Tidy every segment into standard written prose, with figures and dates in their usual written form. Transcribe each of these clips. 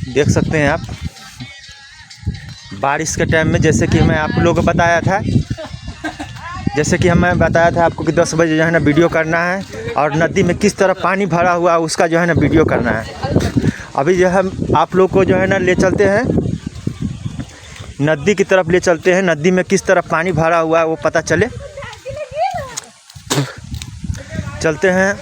देख सकते हैं आप, बारिश के टाइम में जैसे कि मैं आप लोगों को बताया था, आपको कि 10 बजे जो है ना वीडियो करना है और नदी में किस तरह पानी भरा हुआ है उसका जो है ना वीडियो करना है। अभी जो है आप लोग को जो है ना ले चलते हैं नदी की तरफ, ले चलते हैं नदी में किस तरह पानी भरा हुआ है वो पता चले। चलते हैं।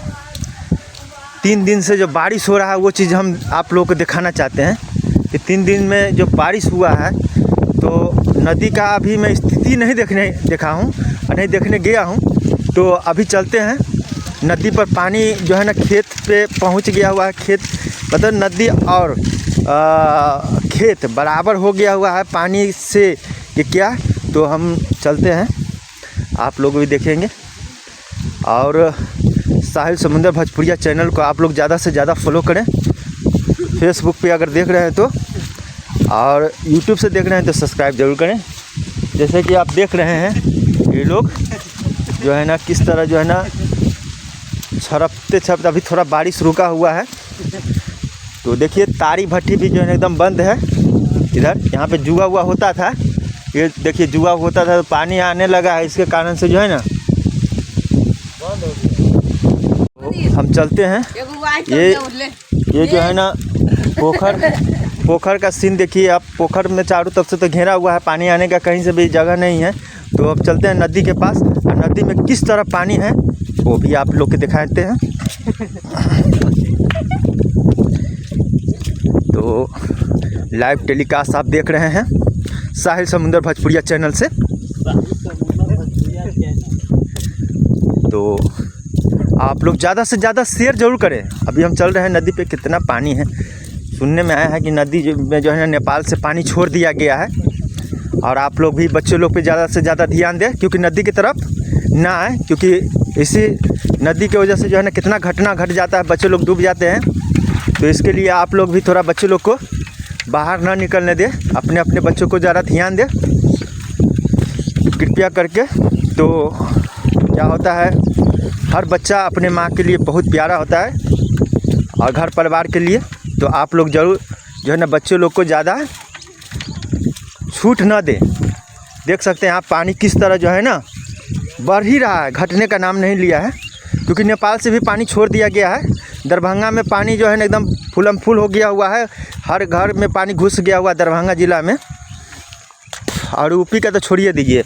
3 दिन से जो बारिश हो रहा है वो चीज़ हम आप लोगों को दिखाना चाहते हैं कि 3 दिन में जो बारिश हुआ है तो नदी का अभी मैं स्थिति नहीं देखा हूँ और नहीं देखने गया हूँ। तो अभी चलते हैं नदी पर। पानी जो है ना खेत पे पहुँच गया हुआ है। खेत मतलब नदी और खेत बराबर हो गया हुआ है पानी से कि क्या। तो हम चलते हैं, आप लोग भी देखेंगे। और साहिल समुंदर भोजपुरिया चैनल को आप लोग ज़्यादा से ज़्यादा फॉलो करें। फेसबुक पे अगर देख रहे हैं तो, और यूट्यूब से देख रहे हैं तो सब्सक्राइब ज़रूर करें। जैसे कि आप देख रहे हैं ये लोग जो है ना किस तरह जो है ना छरपते अभी थोड़ा बारिश रुका हुआ है। तो देखिए तारी भट्टी भी जो है एकदम बंद है। इधर यहाँ पे जुआ हुआ होता था, ये देखिए जुआ होता था तो पानी आने लगा है, इसके कारण से जो है ना हम चलते हैं। ये जो है ना पोखर का सीन देखिए आप। पोखर में चारों तरफ से तो घेरा हुआ है, पानी आने का कहीं से भी जगह नहीं है। तो अब चलते हैं नदी के पास और नदी में किस तरह पानी है वो भी आप लोग के दिखाते हैं। तो लाइव टेलीकास्ट आप देख रहे हैं साहिल समुंदर भोजपुरिया चैनल से। तो आप लोग ज़्यादा से ज़्यादा शेयर ज़रूर करें। अभी हम चल रहे हैं नदी पे, कितना पानी है। सुनने में आया है कि नदी में जो है ना नेपाल से पानी छोड़ दिया गया है। और आप लोग भी बच्चे लोग पे ज़्यादा से ज़्यादा ध्यान दें क्योंकि नदी की तरफ ना आए, क्योंकि इसी नदी की वजह से जो है ना कितना घटना घट जाता है, बच्चे लोग डूब जाते हैं। तो इसके लिए आप लोग भी थोड़ा बच्चे लोग को बाहर ना निकलने दें, अपने अपने बच्चों को ज़्यादा ध्यान दें कृपया करके। तो क्या होता है, हर बच्चा अपने माँ के लिए बहुत प्यारा होता है और घर परिवार के लिए। तो आप लोग ज़रूर जो है ना बच्चे लोग को ज़्यादा छूट ना दें। देख सकते हैं आप पानी किस तरह जो है ना बढ़ ही रहा है, घटने का नाम नहीं लिया है। क्योंकि नेपाल से भी पानी छोड़ दिया गया है। दरभंगा में पानी जो है ना एकदम फुलम फुल हो गया हुआ है, हर घर में पानी घुस गया हुआ दरभंगा ज़िला में। और यूपी का तो छोड़िए दीजिए,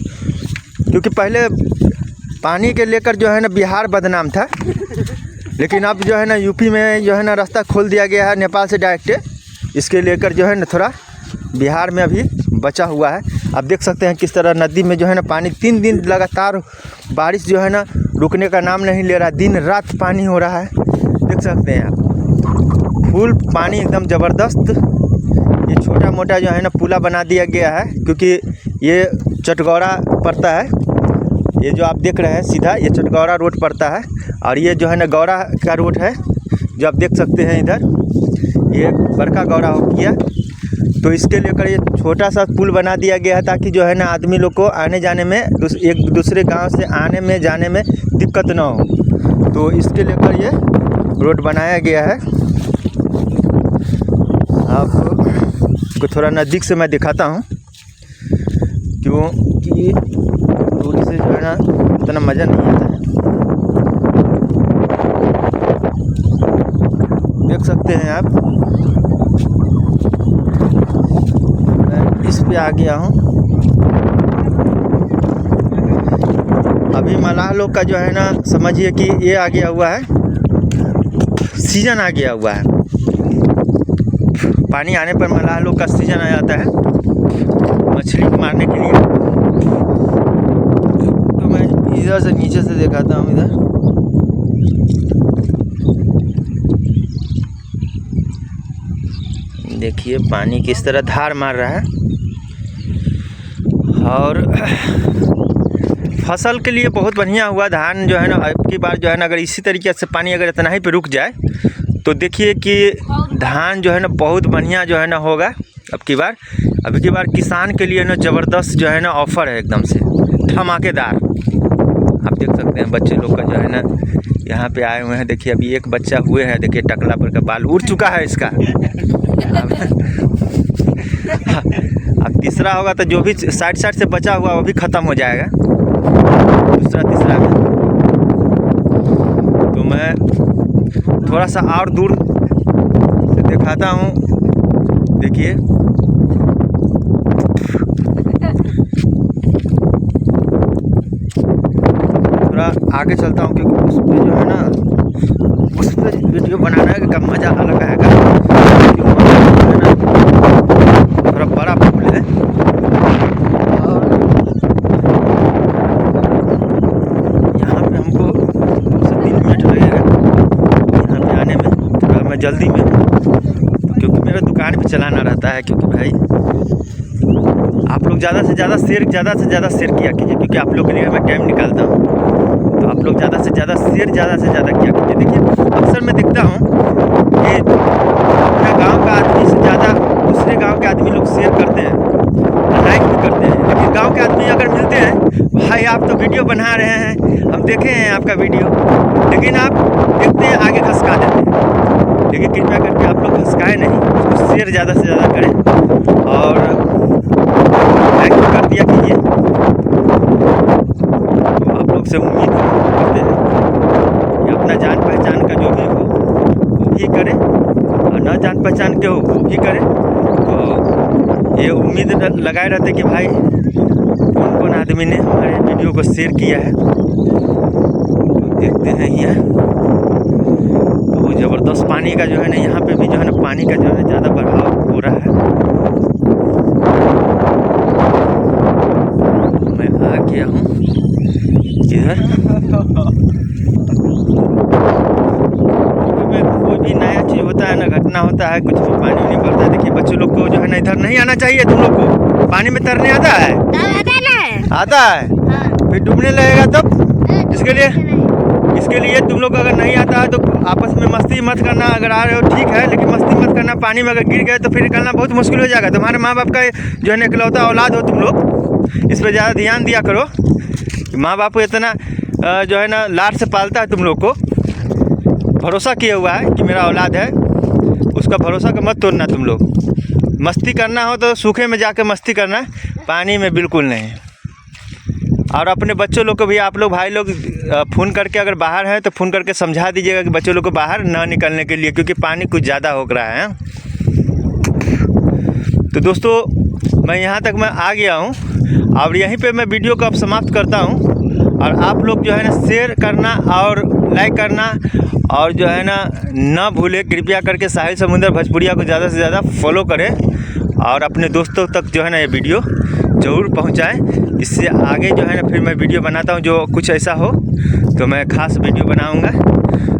क्योंकि पहले पानी के लेकर जो है ना बिहार बदनाम था, लेकिन अब जो है ना यूपी में जो है ना रास्ता खोल दिया गया है नेपाल से डायरेक्ट। इसके लेकर जो है ना थोड़ा बिहार में अभी बचा हुआ है। आप देख सकते हैं किस तरह नदी में जो है ना पानी 3 दिन लगातार बारिश जो है ना रुकने का नाम नहीं ले रहा, दिन रात पानी हो रहा है। देख सकते हैं आप फुल पानी एकदम ज़बरदस्त। ये छोटा मोटा जो है ना पुला बना दिया गया है क्योंकि ये चटगौरा पड़ता है। ये जो आप देख रहे हैं सीधा ये चटगौरा रोड पड़ता है और ये जो है ना गौरा का रोड है जो आप देख सकते हैं। इधर ये बड़का गौरा हो गया, तो इसके लेकर ये छोटा सा पुल बना दिया गया है ताकि जो है ना आदमी लोग को आने जाने में, एक दूसरे गांव से आने में जाने में दिक्कत ना हो। तो इसके लेकर ये रोड बनाया गया है। आपको थोड़ा नज़दीक से मैं दिखाता हूँ क्योंकि दूरी से जो है ना इतना मज़ा नहीं आता है। देख सकते हैं आप, मैं इस पे आ गया हूँ। अभी मलाह लोग का जो है ना समझिए कि ये आ गया हुआ है, सीज़न आ गया हुआ है। पानी आने पर मलाह लोग का सीज़न आ जाता है मछली को मारने के लिए। तो मैं इधर से नीचे से दिखाता हूँ। इधर देखिए पानी किस तरह धार मार रहा है। और फसल के लिए बहुत बढ़िया हुआ। धान जो है ना अब की बार जो है ना अगर इसी तरीके से पानी अगर इतना ही पे रुक जाए तो देखिए कि धान जो है ना बहुत बढ़िया जो है ना होगा अब की बार। अभी की बार किसान के लिए ना ज़बरदस्त जो है ना ऑफ़र है, एकदम से धमाकेदार। आप देख सकते हैं बच्चे लोग का जो है ना यहाँ पे आए हुए हैं। देखिए अभी एक बच्चा हुए हैं, देखिए टकला पर का बाल उड़ चुका है इसका। तीसरा होगा तो जो भी साइड से बचा हुआ वो भी ख़त्म हो जाएगा दूसरा तीसरा में। तो मैं थोड़ा सा और दूर से दिखाता हूँ, देखिए थोड़ा आगे चलता हूँ क्योंकि उस पर जो है ना, उस पर वीडियो बनाने का मज़ा अलग आएगा। थोड़ा बड़ा पुल है और यहाँ पे हमको 3 मिनट लगेगा यहाँ पे आने में। थोड़ा मैं जल्दी में क्योंकि मेरा दुकान भी चलाना रहता है। क्योंकि भाई आप लोग ज़्यादा से ज़्यादा शेयर किया कीजिए, क्योंकि आप लोग के लिए मैं टाइम निकालता हूँ। तो आप लोग ज़्यादा से ज़्यादा शेयर किया कीजिए। देखिए अक्सर मैं देखता हूँ कि अपना गांव का आदमी से ज़्यादा दूसरे गांव के आदमी लोग शेयर करते हैं, लाइक भी करते हैं। लेकिन गांव के आदमी अगर मिलते हैं, भाई आप तो वीडियो बना रहे हैं, हम देखे हैं आपका वीडियो, लेकिन आप देखते हैं आगे खसका देते हैं। लेकिन कृपया करके आप लोग खसकाए नहीं, उसको शेयर ज़्यादा से ज़्यादा करें और लाइक भी कर दिया कीजिए। तो आप लोग से उम्मीद करते हैं कि अपना जान पहचान का जो भी हो वो भी करें और न जान पहचान के हो वो भी करें। तो ये उम्मीद लगाए रहते कि भाई कौन कौन आदमी ने हमारे वीडियो को शेयर किया है। तो देखते हैं ये तो ज़बरदस्त पानी का जो है ना, यहाँ पे भी जो है ना पानी का जो है ज़्यादा बढ़ाव हो रहा है। मैं आ गया हूँ इधर। कोई भी नया चीज़ होता है ना, घटना होता है, कुछ भी पानी नहीं पड़ता है। देखिए बच्चों लोग को जो है ना इधर नहीं आना चाहिए। तुम लोग को पानी में तैरने आता है? आता है। फिर डूबने लगेगा तब। इसके लिए तुम लोग अगर नहीं आता है तो आपस में मस्ती मत करना। अगर आ रहे हो ठीक है, लेकिन मस्ती मत करना। पानी में अगर गिर गए तो फिर निकलना बहुत मुश्किल हो जाएगा। तुम्हारे माँ बाप का जो है ना इकलौता औलाद हो तुम लोग, इस पर ज़्यादा ध्यान दिया करो। माँ बाप इतना जो है ना लाड से पालता है तुम लोग को, भरोसा किया हुआ है कि मेरा औलाद है, उसका भरोसा का मत तोड़ना। तुम लोग मस्ती करना हो तो सूखे में जाकर मस्ती करना, पानी में बिल्कुल नहीं। और अपने बच्चों लोग को भी आप लोग भाई लोग फ़ोन करके अगर बाहर हैं तो फ़ोन करके समझा दीजिएगा कि बच्चों लोग को बाहर ना निकलने के लिए, क्योंकि पानी कुछ ज़्यादा हो रहा है। तो दोस्तों मैं यहाँ तक मैं आ गया हूँ और यहीं पे मैं वीडियो को अब समाप्त करता हूँ। और आप लोग जो है ना शेयर करना और लाइक करना और जो है ना भूले कृपया करके साहिल समुंदर भोजपुरिया को ज़्यादा से ज़्यादा फॉलो करें और अपने दोस्तों तक जो है ना ये वीडियो ज़रूर पहुंचाएं। इससे आगे जो है ना फिर मैं वीडियो बनाता हूं, जो कुछ ऐसा हो तो मैं ख़ास वीडियो बनाऊंगा।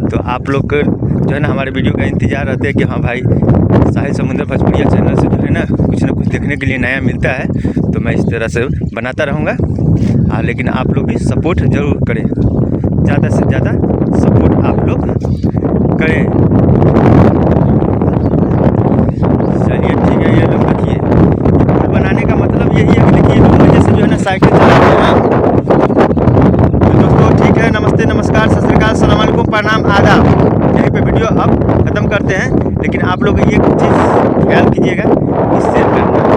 तो आप लोग जो है ना हमारे वीडियो का इंतज़ार रहते हैं कि हाँ भाई साहिल समुंदर भोजपुरिया चैनल से जो है ना कुछ देखने के लिए नया मिलता है। तो मैं इस तरह से बनाता रहूँगा। लेकिन आप लोग भी सपोर्ट ज़रूर करें, ज़्यादा से ज़्यादा सपोर्ट आप लोग करें। चलिए ठीक है, ये लोग देखिए बनाने का मतलब यही है कि देखिए लोग जैसे जो है ना साइकिल चलाते हैं। तो दोस्तों ठीक है, नमस्ते, नमस्कार, सत श्री अकाल, अस्सलाम वालेकुम, प्रणाम, आदाब। यहीं पे वीडियो अब ख़त्म करते हैं। लेकिन आप लोग ये चीज़ ख्याल कीजिएगा कि शेयर करना